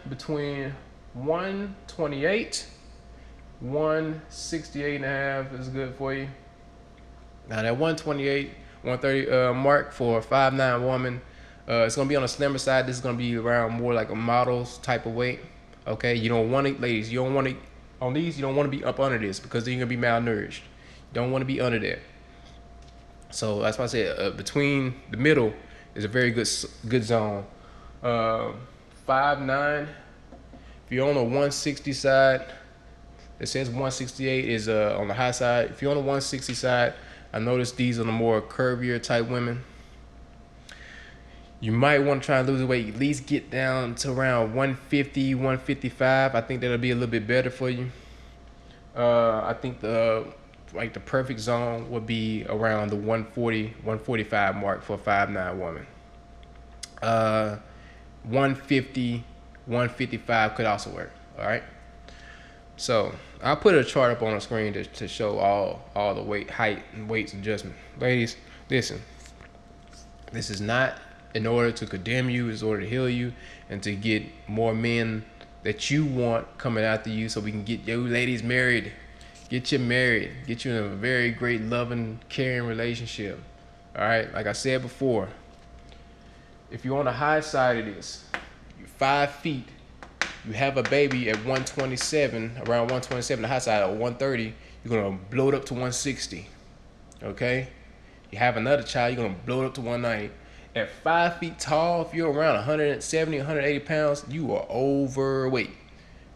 between 128, 168 and a half is good for you. Now that 128, 130 mark for a 5'9" woman, it's gonna be on the slimmer side. This is gonna be around more like a model's type of weight. Okay, you don't want to, ladies. You don't want to on these. You don't want to be up under this because then you're gonna be malnourished. You don't want to be under that. So that's why I said between the middle is a very good zone. 5'9". If you're on the 160 side, it says 168 is on the high side. If you're on the 160 side, I noticed these are the more curvier type women. You might want to try and lose weight, at least get down to around 150, 155. I think that'll be a little bit better for you. I think the perfect zone would be around the 140, 145 mark for a 5'9" woman. 150, 155 could also work. All right. So I'll put a chart up on the screen to show all the weight, height, and weights adjustment. Ladies, listen. This is not in order to condemn you. It's in order to heal you and to get more men that you want coming after you, so we can get you ladies married. Get you married. Get you in a very great, loving, caring relationship. All right. Like I said before, if you're on the high side of this, you're 5 feet. You have a baby at 127, around 127, the high side at 130, you're gonna blow it up to 160. Okay? You have another child, you're gonna blow it up to 190. At 5 feet tall, if you're around 170, 180 pounds, you are overweight.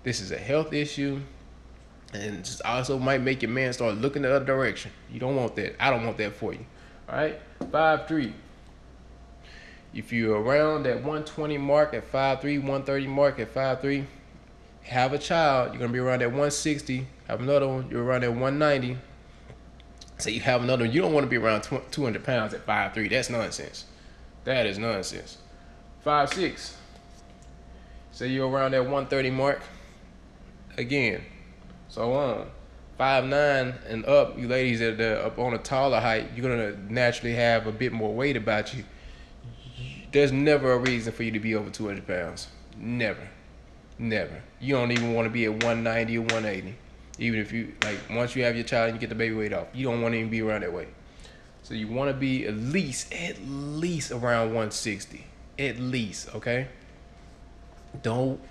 This is a health issue, and just also might make your man start looking the other direction. You don't want that. I don't want that for you. All right? 5'3". If you're around that 120 mark at 5'3", 130 mark at 5'3", have a child, you're gonna be around that 160. Have another one, you're around that 190. So you have another one, you don't want to be around 200 pounds at 5'3". That's nonsense. That is nonsense. 5'6". Say you're around that 130 mark. Again, so on. 5'9" and up, you ladies that are up on a taller height, you're gonna naturally have a bit more weight about you. There's never a reason for you to be over 200 pounds. Never. Never. You don't even want to be at 190 or 180. Even if you, once you have your child and you get the baby weight off, you don't want to even be around that weight. So you want to be at least around 160. At least, okay?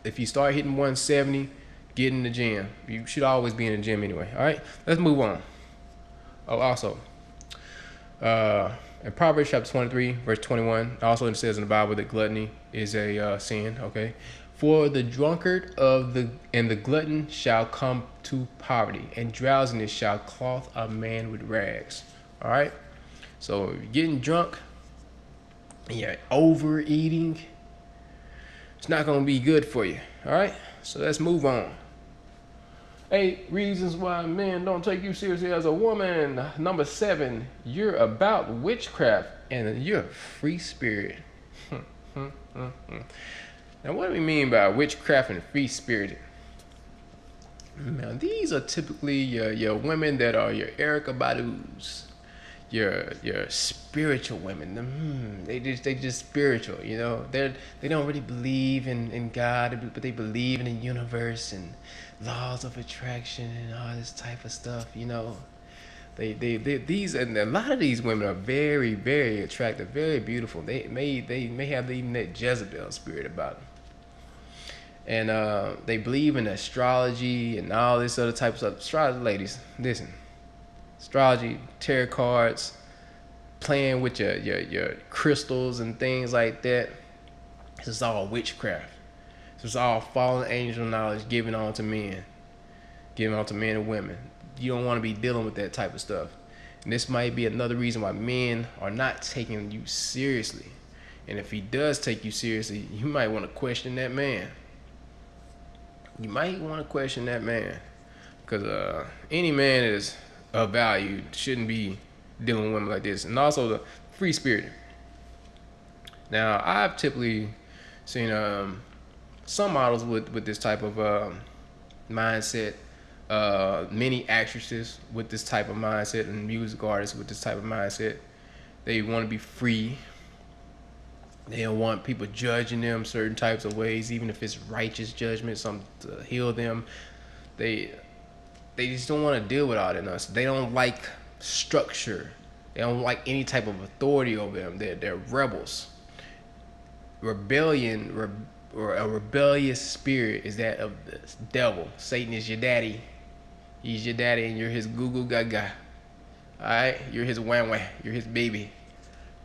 If you start hitting 170, get in the gym. You should always be in the gym anyway, all right? Let's move on. Oh, also, in Proverbs chapter 23, verse 21, also it says in the Bible that gluttony is a sin, okay? For the drunkard and the glutton shall come to poverty, and drowsiness shall clothe a man with rags, all right? So if you're getting drunk and you're overeating, it's not going to be good for you, all right? So let's move on. 8 reasons why men don't take you seriously as a woman. Number 7, you're about witchcraft and you're a free spirit. Now, what do we mean by witchcraft and free spirit? Now, these are typically your women that are your Erykah Badu's, your spiritual women. They just spiritual, you know. They don't really believe in God, but they believe in the universe and laws of attraction and all this type of stuff, you know. These, and a lot of these women are very, very attractive, very beautiful. They may have even that Jezebel spirit about them. And they believe in astrology and all this other type of stuff. Astrology, ladies, listen. Astrology, tarot cards, playing with your crystals and things like that. This is all witchcraft. This is all fallen angel knowledge given on to men and women. You don't want to be dealing with that type of stuff. And this might be another reason why men are not taking you seriously. And if he does take you seriously, you might want to question that man. You might want to question that man. Because any man is of value shouldn't be dealing with women like this. And also the free spirit. Now, I've typically seen some models with this type of mindset, many actresses with this type of mindset, and music artists with this type of mindset. They want to be free. They don't want people judging them certain types of ways, even if it's righteous judgment, something to heal them. They just don't want to deal with all that nonsense. They don't like structure. They don't like any type of authority over them. They're rebels. Rebellion or a rebellious spirit is that of the devil. Satan is your daddy. He's your daddy, and you're his goo goo gaga. All right, you're his wham wham. You're his baby.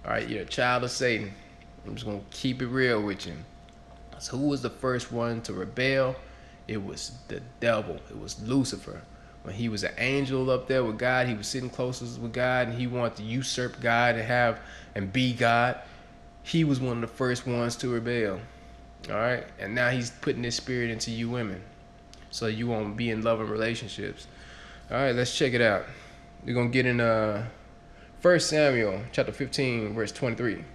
All right, you're a child of Satan. I'm just gonna keep it real with you. So who was the first one to rebel? It was the devil. It was Lucifer. When he was an angel up there with God, he was sitting closest with God, and he wanted to usurp God and be God. He was one of the first ones to rebel. All right, and now he's putting his spirit into you women, so you won't be in loving relationships. All right, let's check it out. We're gonna get in 1 Samuel chapter 15, verse 23.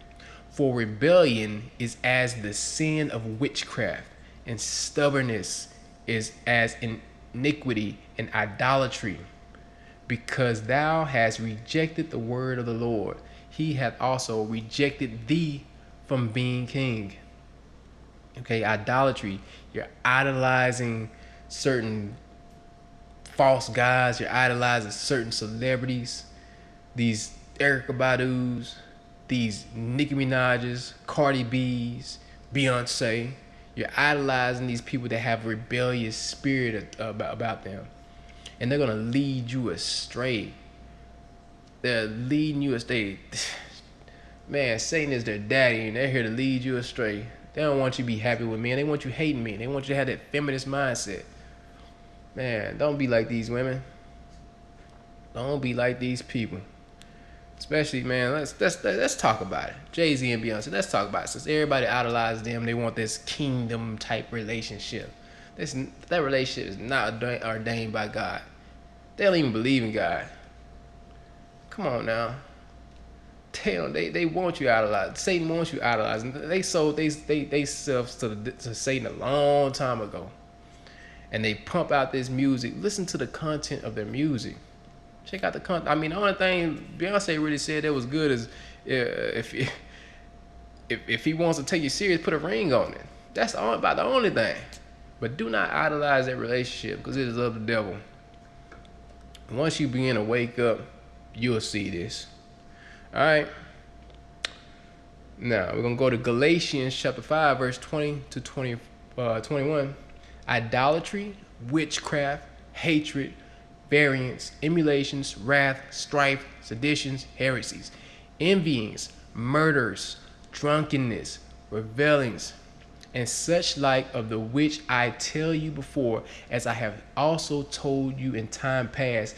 For rebellion is as the sin of witchcraft, and stubbornness is as iniquity and idolatry. Because thou hast rejected the word of the Lord, he hath also rejected thee from being king. Okay, idolatry. You're idolizing certain false gods. You're idolizing certain celebrities. These Erykah Badu's, these Nicki Minaj's, Cardi B's, Beyonce. You're idolizing these people that have rebellious spirit about them. And they're going to lead you astray. They're leading you astray. Man, Satan is their daddy, and they're here to lead you astray. They don't want you to be happy with me, and they want you hating me. They want you to have that feminist mindset. Man, don't be like these women. Don't be like these people. Especially, man, let's talk about it. Jay-Z and Beyonce, let's talk about it. Since everybody idolizes them, they want this kingdom type relationship. That relationship is not ordained by God. They don't even believe in God. Come on now. They want you idolized. Satan wants you idolized. They sold they selves to Satan a long time ago. And they pump out this music. Listen to the content of their music. Check out the content. I mean, the only thing Beyonce really said that was good is if he wants to take you serious, put a ring on it. That's about the only thing. But do not idolize that relationship, because it is of the devil. Once you begin to wake up, you'll see this. All right. Now we're gonna go to Galatians chapter 5, verse 20 to 21. Idolatry, witchcraft, hatred, variance, emulations, wrath, strife, seditions, heresies, envyings, murders, drunkenness, revelings, and such like, of the which I tell you before, as I have also told you in time past,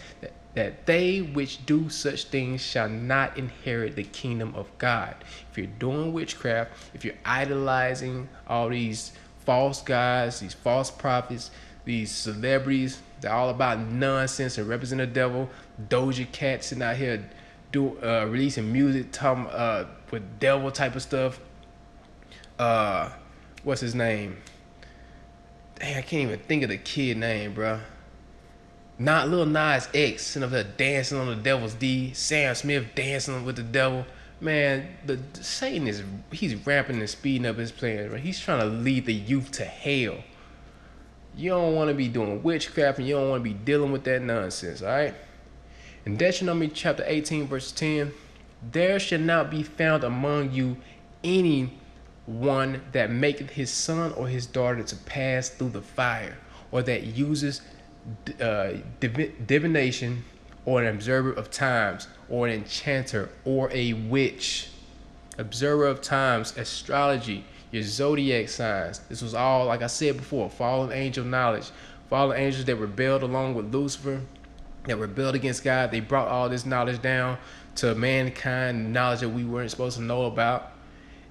that they which do such things shall not inherit the kingdom of God. If you're doing witchcraft, if you're idolizing all these false gods, these false prophets, these celebrities, they're all about nonsense and represent the devil. Doja Cat sitting out here releasing music talking with devil type of stuff. What's his name? Dang, I can't even think of the kid name, bro. Not Lil Nas X sitting up there dancing on the devil's D. Sam Smith dancing with the devil. Man, Satan he's ramping and speeding up his plans, right? He's trying to lead the youth to hell. You don't want to be doing witchcraft, and you don't want to be dealing with that nonsense, all right? In Deuteronomy chapter 18, verse 10, there shall not be found among you any one that maketh his son or his daughter to pass through the fire, or that uses divination, or an observer of times, or an enchanter, or a witch. Observer of times, astrology, your zodiac signs. This was all, like I said before, fallen angel knowledge. Fallen angels that rebelled along with Lucifer, that rebelled against God. They brought all this knowledge down to mankind, knowledge that we weren't supposed to know about.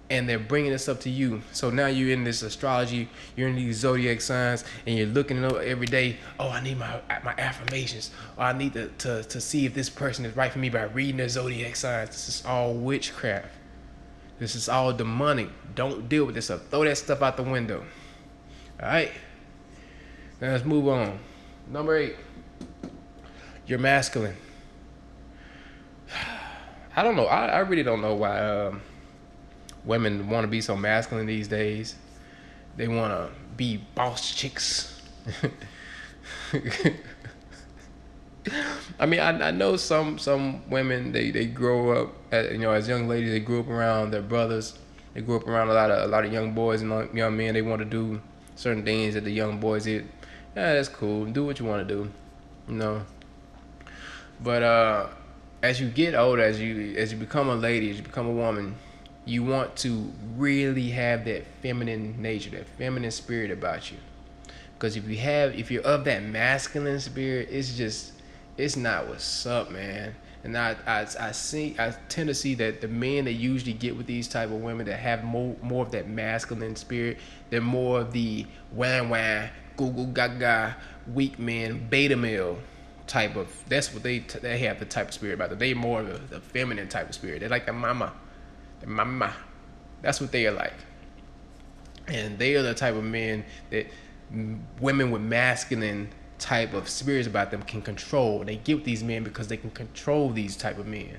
And they're bringing this up to you. So now you're in this astrology, you're in these zodiac signs, and you're looking at every day. Oh, I need my affirmations. Or I need to see if this person is right for me by reading their zodiac signs. This is all witchcraft. This is all demonic. Don't deal with this stuff. Throw that stuff out the window. All right. Now let's move on. Number 8. You're masculine. I don't know. I really don't know why women want to be so masculine these days. They want to be boss chicks. I mean, I know some women they grow up as young ladies. They grew up around their brothers. They grew up around a lot of young boys and young men. They want to do certain things that the young boys did. Yeah, that's cool. Do what you want to do, you know. But as you get older, as you become a lady, as you become a woman, you want to really have that feminine nature, that feminine spirit about you. Because if you're of that masculine spirit, it's not what's up, man. And I tend to see that the men that usually get with these type of women that have more of that masculine spirit, they're more of the wah goo goo gaga, weak men, beta male type of. That's what they have the type of spirit about them. They more of the feminine type of spirit. They're like the mama. That's what they are like. And they are the type of men that women with masculine type of spirits about them can control. They get with these men because they can control these type of men.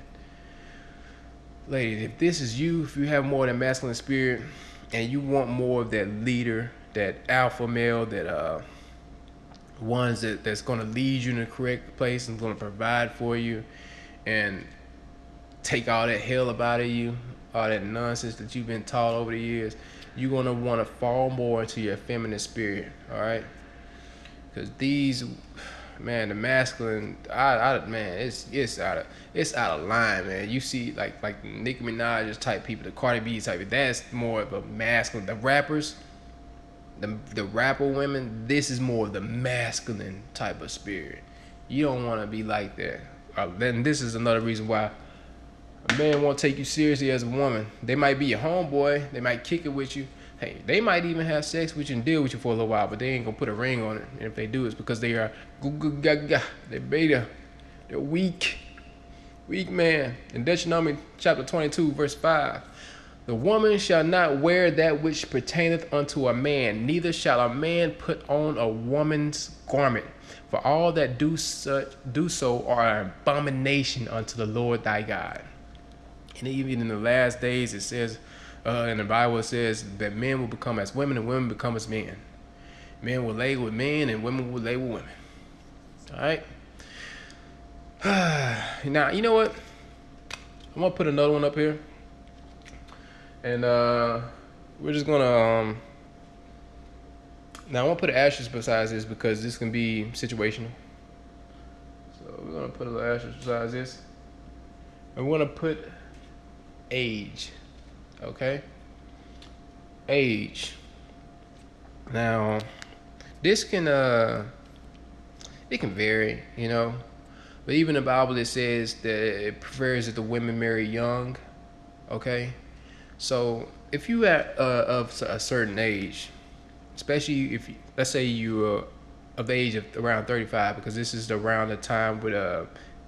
Ladies, if this is you, if you have more of that masculine spirit and you want more of that leader, that alpha male, that ones that's going to lead you in the correct place and going to provide for you and take all that hell up out of you, all that nonsense that you've been taught over the years, you're going to want to fall more into your feminine spirit, all right? Because these, man, the masculine, man, it's out of line, man. You see, like Nicki Minaj type people, the Cardi B type, that's more of a masculine. The rappers, the rapper women, this is more of the masculine type of spirit. You don't want to be like that. Then this is another reason why a man won't take you seriously as a woman. They might be your homeboy. They might kick it with you. Hey, they might even have sex with you and deal with you for a little while, but they ain't gonna put a ring on it. And if they do, it's because they are they're beta. They're weak. Weak man. In Deuteronomy chapter 22, verse 5. The woman shall not wear that which pertaineth unto a man, neither shall a man put on a woman's garment. For all that do so are an abomination unto the Lord thy God. And even in the last days, it says, in the Bible, it says that men will become as women and women become as men. Men will lay with men and women will lay with women. All right? Now, you know what? I'm going to put another one up here. And we're just going to... now, I'm going to put an asterisk besides this because this can be situational. So we're going to put a little asterisk besides this. And we're going to put age. Okay? Age. Now, this can it can vary, you know. But even the Bible, it says that it prefers that the women marry young. Okay? So if you at of a certain age, especially if let's say you're of the age of around 35, because this is around the time with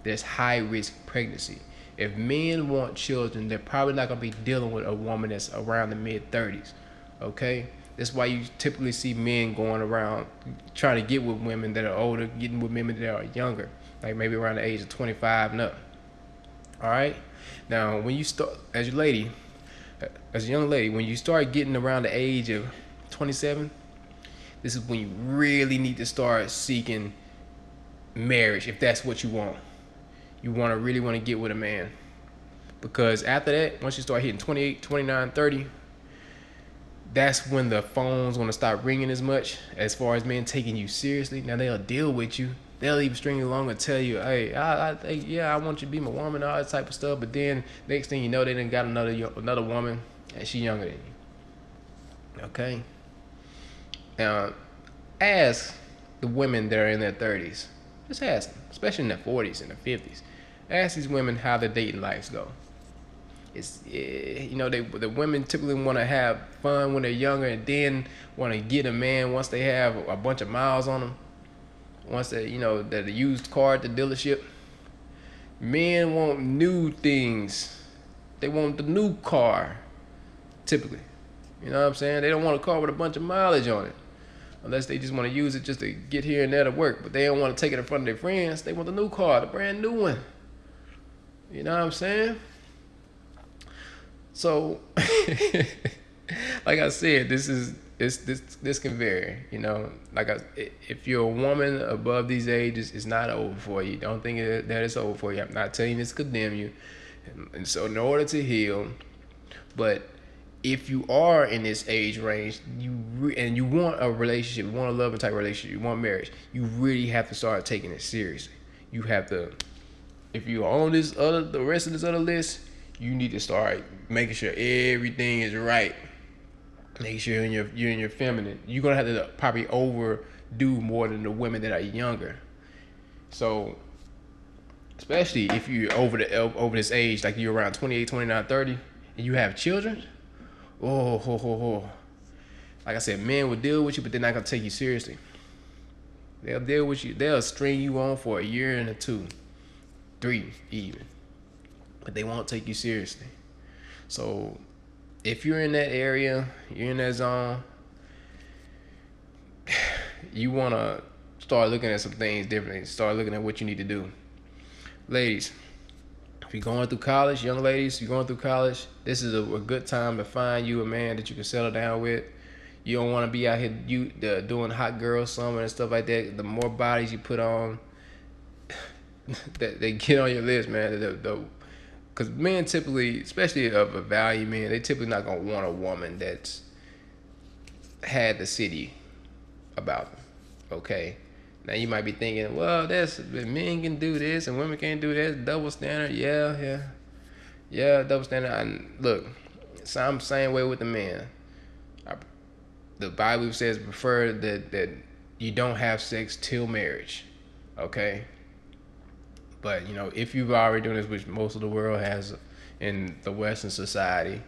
there's high risk pregnancy. If men want children, they're probably not going to be dealing with a woman that's around the mid-30s, okay? That's why you typically see men going around trying to get with women that are older, getting with women that are younger, like maybe around the age of 25 and up, all right? Now, when you start, as a young lady, when you start getting around the age of 27, this is when you really need to start seeking marriage, if that's what you want. You really want to get with a man. Because after that, once you start hitting 28, 29, 30, that's when the phone's going to stop ringing as much as far as men taking you seriously. Now, they'll deal with you. They'll even string you along and tell you, hey, I want you to be my woman, all that type of stuff. But then, next thing you know, they done got another woman, and she younger than you. Okay? Now, ask the women that are in their 30s. Just ask them, especially in their 40s and their 50s. Ask these women how their dating lives go. It's the women typically want to have fun when they're younger, and then want to get a man once they have a bunch of miles on them. Once they that a used car at the dealership. Men want new things. They want the new car, typically. You know what I'm saying? They don't want a car with a bunch of mileage on it. unless they just want to use it just to get here and there to work. But they don't want to take it in front of their friends. They want the new car, the brand new one. You know what I'm saying? So, like I said, this can vary. You know, if you're a woman above these ages, it's not over for you. Don't think that it's over for you. I'm not telling you this to condemn you. And so, in order to heal, but if you are in this age range, and you want a relationship, you want a loving type relationship, you want marriage, you really have to start taking it seriously. You have to, if you're on the rest of this other list, you need to start making sure everything is right. Make sure you're in your feminine. You're gonna have to probably overdo more than the women that are younger. So, especially if you're over this age, like you're around 28, 29, 30, and you have children. Oh. Like I said, men will deal with you, but they're not gonna take you seriously. They'll deal with you. They'll string you on for a year and 2, 3 even, but they won't take you seriously. So if you're in that area, you're in that zone, you wanna start looking at some things differently. Start looking at what you need to do. Ladies, if you're going through college, young ladies, you're going through college, this is a good time to find you a man that you can settle down with. You don't want to be out here doing hot girl summer and stuff like that. The more bodies you put on, that they get on your list, man. Because men typically, especially of a value men, they typically not going to want a woman that's had the city about them, okay? Now you might be thinking, well, men can do this and women can't do that. Double standard, yeah, double standard. And look, so I'm the same way with the men. The Bible says prefer that you don't have sex till marriage, okay? But you know, if you've already done this, which most of the world has in the Western society,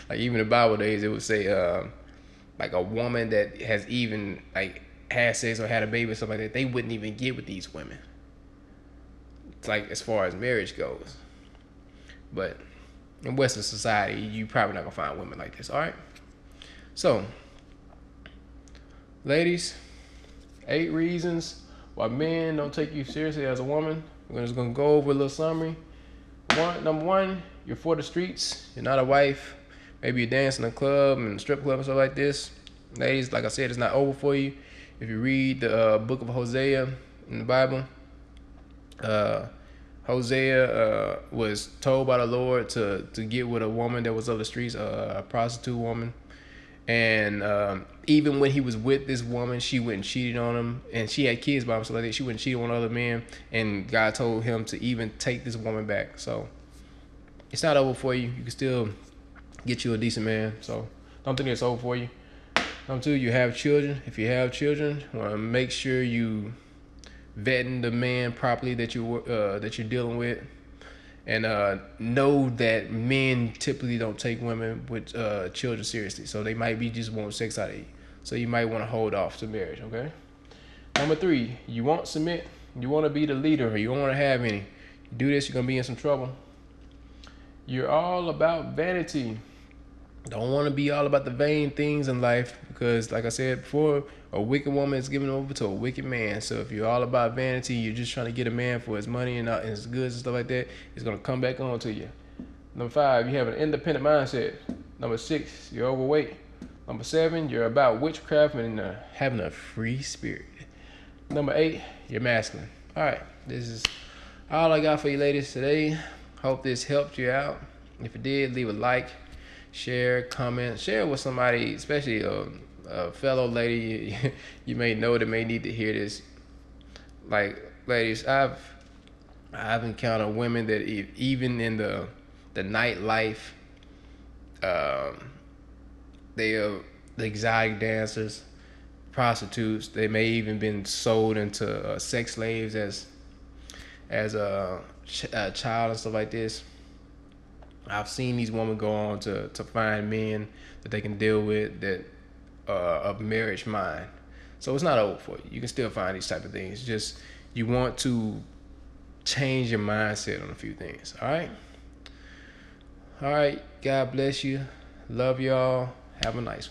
like even in the Bible days, it would say like a woman that has even like had sex or had a baby or something like that, they wouldn't even get with these women. It's like as far as marriage goes. But in Western society, you probably not gonna find women like this. All right. So, ladies, 8 reasons why men don't take you seriously as a woman. We're just gonna go over a little summary. Number 1, you're for the streets. You're not a wife. Maybe you dance in a club and strip club and stuff like this. Ladies, like I said, it's not over for you. If you read the book of Hosea in the Bible, Hosea was told by the Lord to get with a woman that was of the streets, a prostitute woman. And even when he was with this woman, she went and cheated on him. And she had kids by him, so like that. She went and cheated on other men. And God told him to even take this woman back. So it's not over for you. You can still get you a decent man. So don't think it's over for you. Number 2, you have children. If you have children, want to make sure you vetting the man properly that you're dealing with, and know that men typically don't take women with children seriously. So they might be just wanting sex out of you. So you might want to hold off to marriage. Okay. Number 3, you won't submit. You want to be the leader, or you don't want to have any. You do this, you're gonna be in some trouble. You're all about vanity. Don't want to be all about the vain things in life, because like I said before, a wicked woman is given over to a wicked man. So if you're all about vanity, you're just trying to get a man for his money and his goods and stuff like that, it's going to come back on to you. Number 5, you have an independent mindset. Number 6, you're overweight. Number 7, you're about witchcraft and having a free spirit. Number 8, you're masculine. All right, this is all I got for you ladies today. Hope this helped you out. If it did, leave a like, share, comment, share with somebody, especially a fellow lady you may know that may need to hear this. Like, ladies, I've encountered women that even in the nightlife, they are the exotic dancers, prostitutes. They may even been sold into sex slaves as a child and stuff like this. I've seen these women go on to find men that they can deal with that of marriage mind. So it's not over for you. You can still find these type of things. Just you want to change your mindset on a few things. All right. All right. God bless you. Love y'all. Have a nice one.